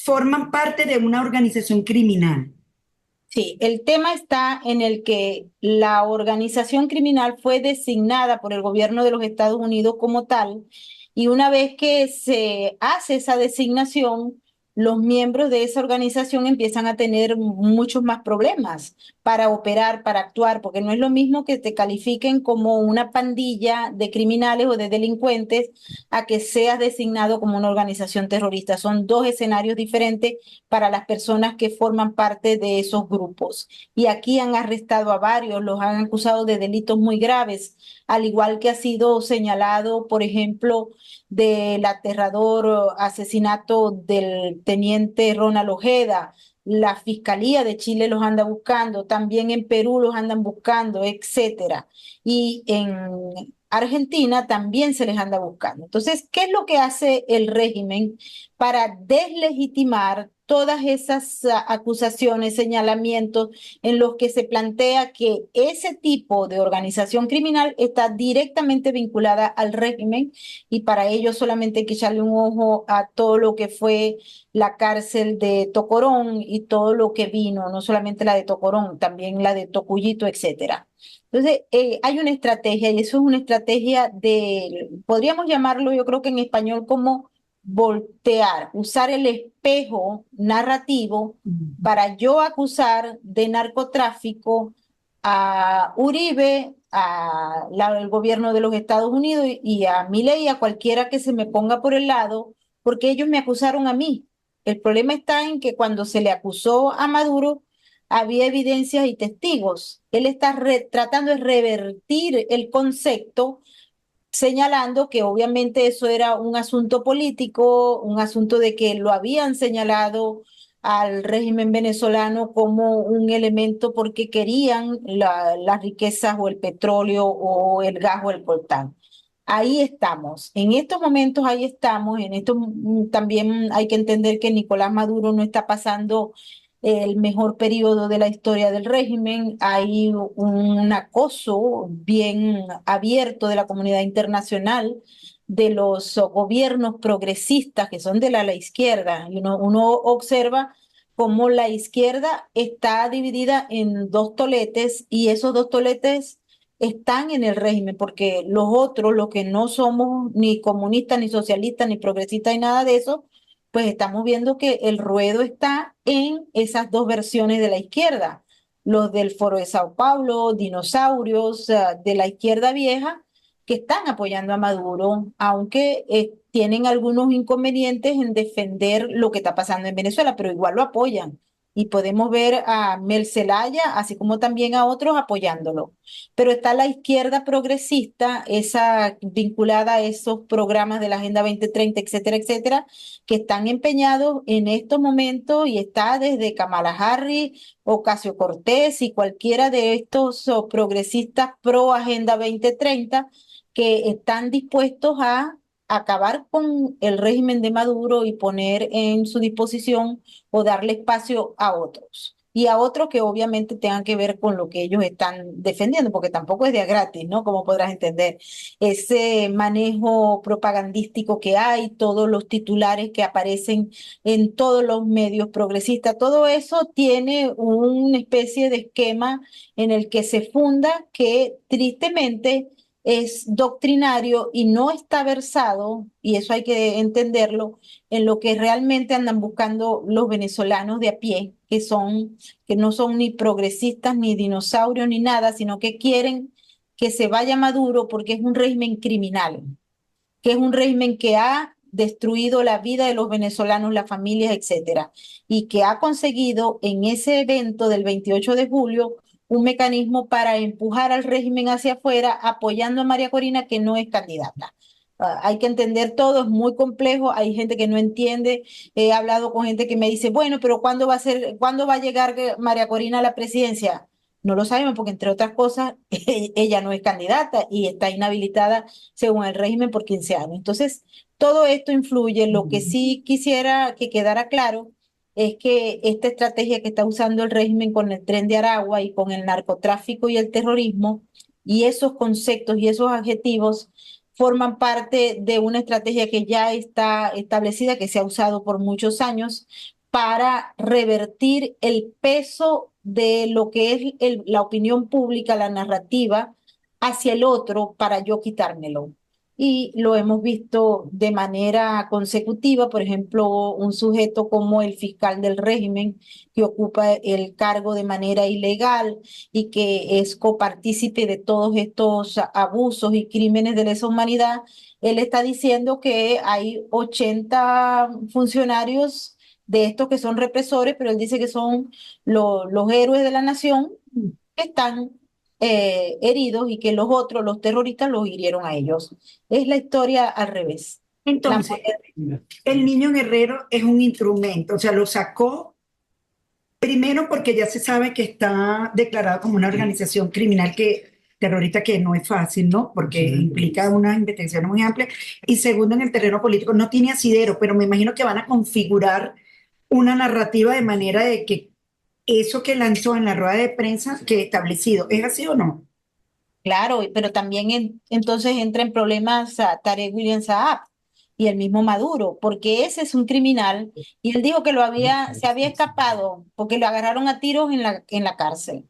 forman parte de una organización criminal. Sí, el tema está en el que la organización criminal fue designada por el gobierno de los Estados Unidos como tal, y una vez que se hace esa designación, los miembros de esa organización empiezan a tener muchos más problemas para operar, para actuar, porque no es lo mismo que te califiquen como una pandilla de criminales o de delincuentes a que seas designado como una organización terrorista. Son dos escenarios diferentes para las personas que forman parte de esos grupos. Y aquí han arrestado a varios, los han acusado de delitos muy graves, al igual que ha sido señalado, por ejemplo, del aterrador asesinato del teniente Ronald Ojeda. La Fiscalía de Chile los anda buscando, también en Perú los andan buscando, etcétera. Y en Argentina también se les anda buscando. Entonces, ¿qué es lo que hace el régimen para deslegitimar todas esas acusaciones, señalamientos en los que se plantea que ese tipo de organización criminal está directamente vinculada al régimen, y para ello solamente hay que echarle un ojo a todo lo que fue la cárcel de Tocorón y todo lo que vino, no solamente la de Tocorón, también la de Tocuyito, etcétera. Entonces, hay una estrategia, y eso es una estrategia de, podríamos llamarlo, yo creo que en español, como voltear, usar el espejo narrativo para yo acusar de narcotráfico a Uribe, el gobierno de los Estados Unidos y a Milei, a cualquiera que se me ponga por el lado, porque ellos me acusaron a mí. El problema está en que cuando se le acusó a Maduro, había evidencias y testigos. Él está tratando de revertir el concepto, señalando que obviamente eso era un asunto político, un asunto de que lo habían señalado al régimen venezolano como un elemento porque querían las riquezas o el petróleo o el gas o el coltán. Ahí estamos, en estos momentos ahí estamos, en esto también hay que entender que Nicolás Maduro no está pasando el mejor periodo de la historia del régimen. Hay un acoso bien abierto de la comunidad internacional, de los gobiernos progresistas que son de la izquierda. Y uno observa cómo la izquierda está dividida en dos toletes, y esos dos toletes están en el régimen, porque los otros, los que no somos ni comunistas, ni socialistas, ni progresistas, ni nada de eso, pues estamos viendo que el ruedo está en esas dos versiones de la izquierda, los del Foro de Sao Paulo, dinosaurios, de la izquierda vieja, que están apoyando a Maduro, aunque tienen algunos inconvenientes en defender lo que está pasando en Venezuela, pero igual lo apoyan. Y podemos ver a Mel Zelaya, así como también a otros apoyándolo. Pero está la izquierda progresista, esa vinculada a esos programas de la Agenda 2030, etcétera, etcétera, que están empeñados en estos momentos, y está desde Kamala Harris, Ocasio Cortés y cualquiera de estos progresistas pro Agenda 2030, que están dispuestos a acabar con el régimen de Maduro y poner en su disposición o darle espacio a otros. Y a otros que obviamente tengan que ver con lo que ellos están defendiendo, porque tampoco es de a gratis, ¿no? Como podrás entender, ese manejo propagandístico que hay, todos los titulares que aparecen en todos los medios progresistas, todo eso tiene una especie de esquema en el que se funda, que tristemente es doctrinario y no está versado, y eso hay que entenderlo, en lo que realmente andan buscando los venezolanos de a pie, que no son ni progresistas, ni dinosaurios, ni nada, sino que quieren que se vaya Maduro, porque es un régimen criminal, que es un régimen que ha destruido la vida de los venezolanos, las familias, etcétera, y que ha conseguido en ese evento del 28 de julio un mecanismo para empujar al régimen hacia afuera, apoyando a María Corina, que no es candidata. Hay que entender todo, es muy complejo, hay gente que no entiende. He hablado con gente que me dice, bueno, pero ¿cuándo va a llegar María Corina a la presidencia? No lo sabemos, porque entre otras cosas, ella no es candidata y está inhabilitada según el régimen por 15 años. Entonces, todo esto influye. Lo que sí quisiera que quedara claro es que esta estrategia que está usando el régimen con el Tren de Aragua y con el narcotráfico y el terrorismo, y esos conceptos y esos adjetivos, forman parte de una estrategia que ya está establecida, que se ha usado por muchos años para revertir el peso de lo que es la opinión pública, la narrativa, hacia el otro para yo quitármelo. Y lo hemos visto de manera consecutiva, por ejemplo, un sujeto como el fiscal del régimen, que ocupa el cargo de manera ilegal y que es copartícipe de todos estos abusos y crímenes de lesa humanidad. Él está diciendo que hay 80 funcionarios de estos que son represores, pero él dice que son los héroes de la nación que están heridos y que los otros, los terroristas, los hirieron a ellos. Es la historia al revés. La Entonces, el niño guerrero es un instrumento, o sea, lo sacó primero porque ya se sabe que está declarado como una organización criminal terrorista, que no es fácil, ¿no? Porque implica una investigación muy amplia. Y segundo, en el terreno político no tiene asidero, pero me imagino que van a configurar una narrativa de manera de que eso que lanzó en la rueda de prensa que establecido, ¿es así o no? Claro, pero también entonces entra en problemas a Tarek William Saab y el mismo Maduro, porque ese es un criminal y él dijo que se había escapado porque lo agarraron a tiros en la cárcel.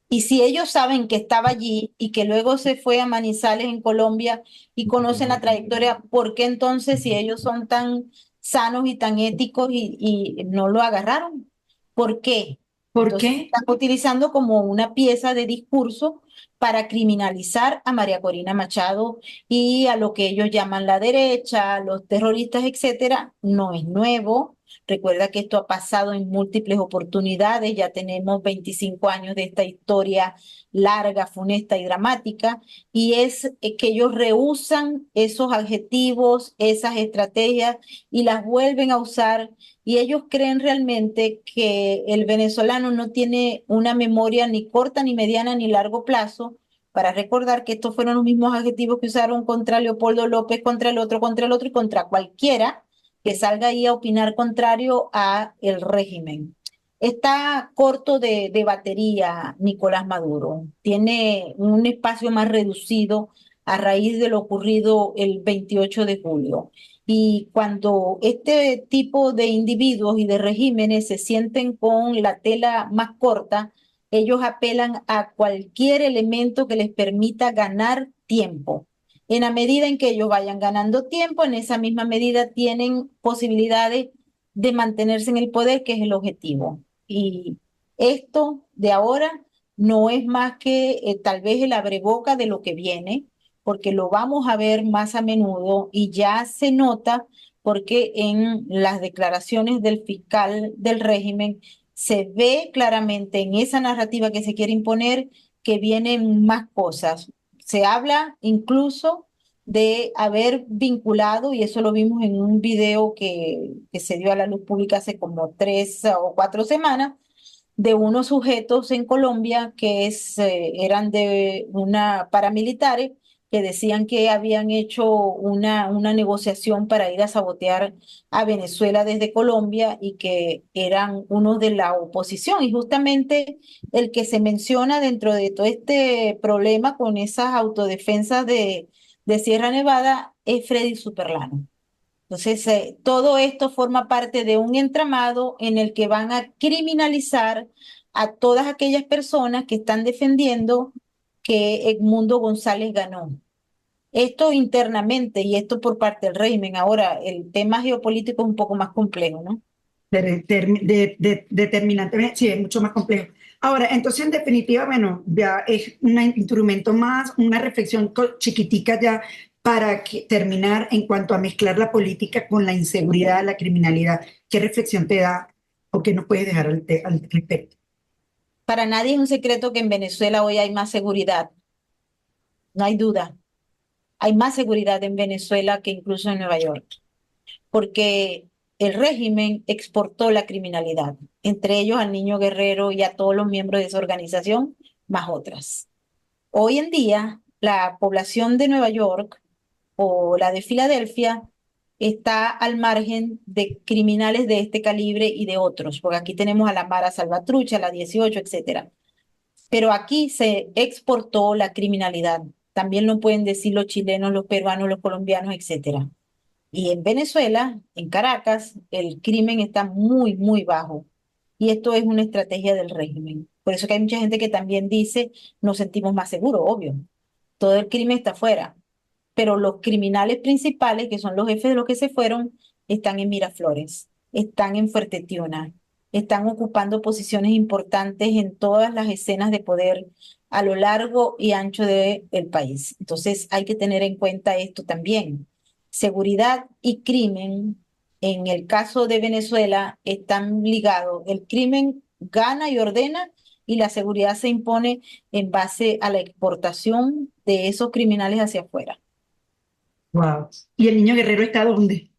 Y si ellos saben que estaba allí y que luego se fue a Manizales en Colombia y conocen la trayectoria, ¿por qué entonces si ellos son tan sanos y tan éticos y no lo agarraron? ¿Por qué? ¿Por Entonces qué? están utilizando como una pieza de discurso para criminalizar a María Corina Machado y a lo que ellos llaman la derecha, los terroristas, etcétera. No es nuevo. Recuerda que esto ha pasado en múltiples oportunidades, ya tenemos 25 años de esta historia larga, funesta y dramática, y es que ellos rehúsan esos adjetivos, esas estrategias y las vuelven a usar, y ellos creen realmente que el venezolano no tiene una memoria ni corta, ni mediana, ni largo plazo para recordar que estos fueron los mismos adjetivos que usaron contra Leopoldo López, contra el otro y contra cualquiera que salga ahí a opinar contrario a el régimen. Está corto de batería Nicolás Maduro. Tiene un espacio más reducido a raíz de lo ocurrido el 28 de julio. Y cuando este tipo de individuos y de regímenes se sienten con la tela más corta, ellos apelan a cualquier elemento que les permita ganar tiempo. En la medida en que ellos vayan ganando tiempo, en esa misma medida tienen posibilidades de mantenerse en el poder, que es el objetivo. Y esto de ahora no es más que tal vez el abreboca de lo que viene, porque lo vamos a ver más a menudo y ya se nota porque en las declaraciones del fiscal del régimen se ve claramente en esa narrativa que se quiere imponer que vienen más cosas. Se habla incluso de haber vinculado, y eso lo vimos en un video que se dio a la luz pública hace como 3 o 4 semanas, de unos sujetos en Colombia eran de una paramilitares que decían que habían hecho una negociación para ir a sabotear a Venezuela desde Colombia y que eran unos de la oposición. Y justamente el que se menciona dentro de todo este problema con esas autodefensas de Sierra Nevada es Freddy Superlano. Entonces, todo esto forma parte de un entramado en el que van a criminalizar a todas aquellas personas que están defendiendo que Edmundo González ganó. Esto internamente y esto por parte del régimen. Ahora, el tema geopolítico es un poco más complejo, ¿no? Determinantemente, sí, es mucho más complejo. Ahora, entonces, en definitiva, bueno, ya es un instrumento más, una reflexión chiquitica ya para terminar en cuanto a mezclar la política con la inseguridad, la criminalidad. ¿Qué reflexión te da o qué nos puedes dejar al respecto? Para nadie es un secreto que en Venezuela hoy hay más seguridad, no hay duda. Hay más seguridad en Venezuela que incluso en Nueva York, porque el régimen exportó la criminalidad, entre ellos al niño guerrero y a todos los miembros de esa organización, más otras. Hoy en día, la población de Nueva York o la de Filadelfia está al margen de criminales de este calibre y de otros, porque aquí tenemos a la Mara Salvatrucha, la 18, etcétera. Pero aquí se exportó la criminalidad También lo pueden decir los chilenos, los peruanos, los colombianos, etcétera. Y en Venezuela, en Caracas, el crimen está muy, muy bajo. Y esto es una estrategia del régimen. Por eso que hay mucha gente que también dice, nos sentimos más seguros, obvio. Todo el crimen está afuera. Pero los criminales principales, que son los jefes de los que se fueron, están en Miraflores, están en Fuerte Tiuna, están ocupando posiciones importantes en todas las escenas de poder a lo largo y ancho del país. Entonces hay que tener en cuenta esto también. Seguridad y crimen, en el caso de Venezuela, están ligados. El crimen gana y ordena y la seguridad se impone en base a la exportación de esos criminales hacia afuera. Wow. ¿Y el niño guerrero está dónde?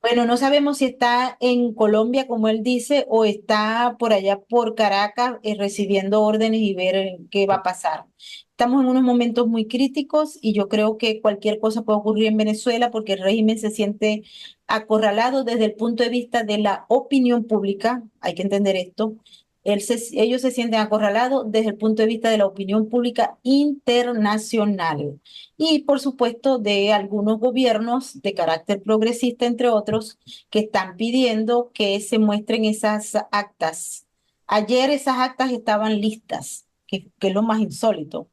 Bueno, no sabemos si está en Colombia, como él dice, o está por allá por Caracas, recibiendo órdenes y ver qué va a pasar. Estamos en unos momentos muy críticos y yo creo que cualquier cosa puede ocurrir en Venezuela porque el régimen se siente acorralado desde el punto de vista de la opinión pública. Hay que entender esto. Ellos se sienten acorralados desde el punto de vista de la opinión pública internacional y por supuesto de algunos gobiernos de carácter progresista, entre otros, que están pidiendo que se muestren esas actas. Ayer esas actas estaban listas, que es lo más insólito,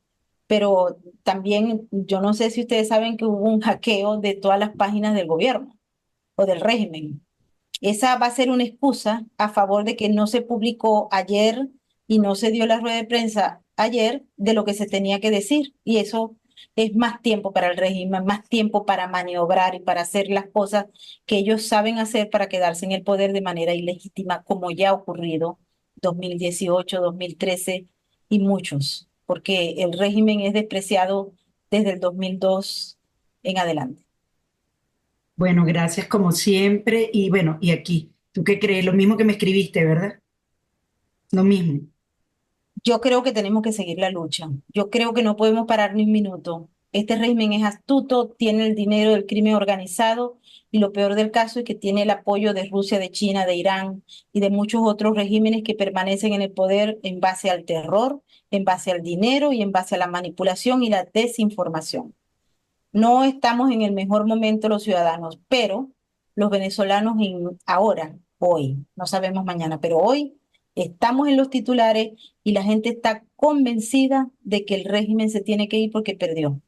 pero también yo no sé si ustedes saben que hubo un hackeo de todas las páginas del gobierno o del régimen. Esa va a ser una excusa a favor de que no se publicó ayer y no se dio la rueda de prensa ayer de lo que se tenía que decir. Y eso es más tiempo para el régimen, más tiempo para maniobrar y para hacer las cosas que ellos saben hacer para quedarse en el poder de manera ilegítima, como ya ha ocurrido 2018, 2013 y muchos, porque el régimen es despreciado desde el 2002 en adelante. Bueno, gracias como siempre. Y bueno, y aquí, ¿tú qué crees? Lo mismo que me escribiste, ¿verdad? Lo mismo. Yo creo que tenemos que seguir la lucha. Yo creo que no podemos parar ni un minuto. Este régimen es astuto, tiene el dinero del crimen organizado y lo peor del caso es que tiene el apoyo de Rusia, de China, de Irán y de muchos otros regímenes que permanecen en el poder en base al terror, en base al dinero y en base a la manipulación y la desinformación. No estamos en el mejor momento los ciudadanos, pero los venezolanos ahora, hoy, no sabemos mañana, pero hoy estamos en los titulares y la gente está convencida de que el régimen se tiene que ir porque perdió.